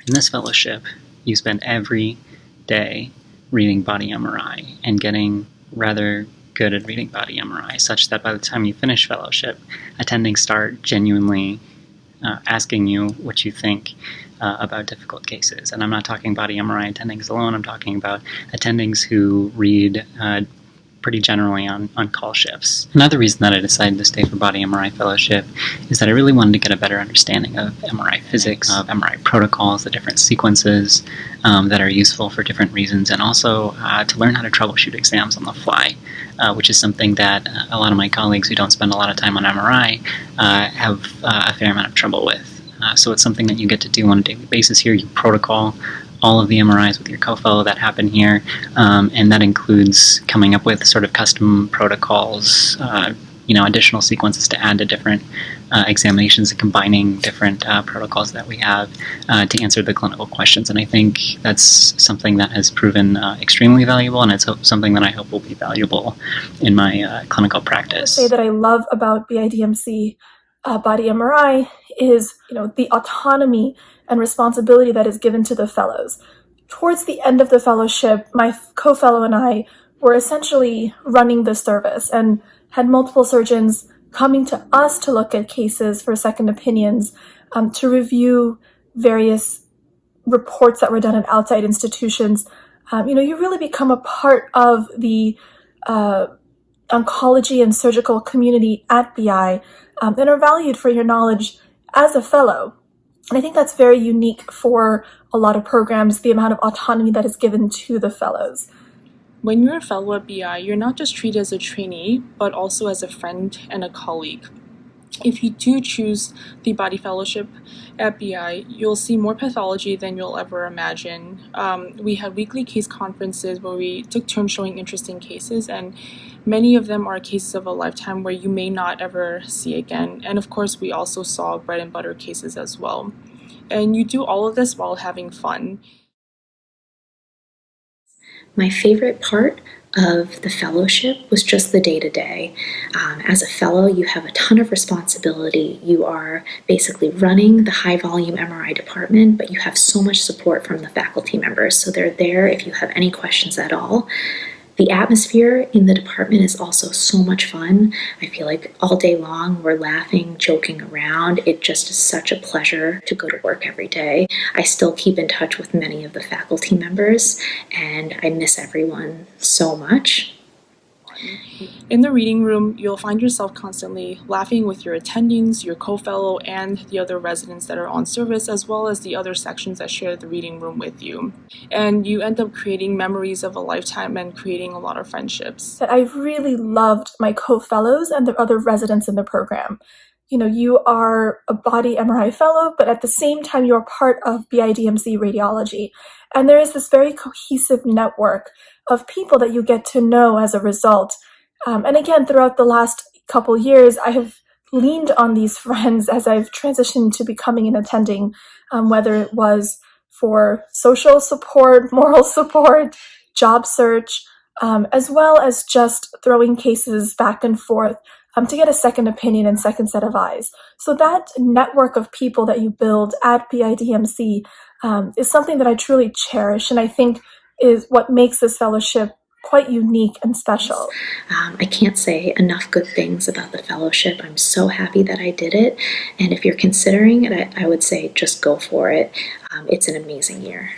In this fellowship, you spend every day reading Body MRI and getting rather good at reading Body MRI, such that by the time you finish fellowship, attendings start genuinely asking you what you think about difficult cases. And I'm not talking Body MRI attendings alone, I'm talking about attendings who read pretty generally on call shifts. Another reason that I decided to stay for Body MRI Fellowship is that I really wanted to get a better understanding of MRI physics, of MRI protocols, the different sequences that are useful for different reasons, and also to learn how to troubleshoot exams on the fly, which is something that a lot of my colleagues who don't spend a lot of time on MRI have a fair amount of trouble with. So it's something that you get to do on a daily basis here. You protocol all of the MRIs with your co-fellow that happen here, and that includes coming up with sort of custom protocols, additional sequences to add to different examinations, and combining different protocols that we have to answer the clinical questions. And I think that's something that has proven extremely valuable, and it's something that I hope will be valuable in my clinical practice. Say that I love about BIDMC Body MRI is, the autonomy and responsibility that is given to the fellows. Towards the end of the fellowship, my co-fellow and I were essentially running the service and had multiple surgeons coming to us to look at cases for second opinions, to review various reports that were done at outside institutions. You really become a part of the oncology and surgical community at BI, and are valued for your knowledge as a fellow. And I think that's very unique for a lot of programs, the amount of autonomy that is given to the fellows. When you're a fellow at BI, you're not just treated as a trainee, but also as a friend and a colleague. If you do choose the Body Fellowship at BI, you'll see more pathology than you'll ever imagine. We had weekly case conferences where we took turns showing interesting cases, and many of them are cases of a lifetime where you may not ever see again. And of course, we also saw bread and butter cases as well. And you do all of this while having fun. My favorite part of the fellowship was just the day-to-day. As a fellow, you have a ton of responsibility. You are basically running the high-volume MRI department, but you have so much support from the faculty members, so they're there if you have any questions at all. The atmosphere in the department is also so much fun. I feel like all day long we're laughing, joking around. It just is such a pleasure to go to work every day. I still keep in touch with many of the faculty members, and I miss everyone so much. In the reading room, you'll find yourself constantly laughing with your attendings, your co-fellow, and the other residents that are on service, as well as the other sections that share the reading room with you. And you end up creating memories of a lifetime and creating a lot of friendships. I've really loved my co-fellows and the other residents in the program. You are a Body MRI fellow, but at the same time, you're part of BIDMC radiology. And there is this very cohesive network of people that you get to know as a result. And again, throughout the last couple years, I have leaned on these friends as I've transitioned to becoming an attending, whether it was for social support, moral support, job search, as well as just throwing cases back and forth to get a second opinion and second set of eyes. So that network of people that you build at BIDMC is something that I truly cherish, and I think is what makes this fellowship quite unique and special. I can't say enough good things about the fellowship. I'm so happy that I did it, and if you're considering it, I would say just go for it. It's an amazing year.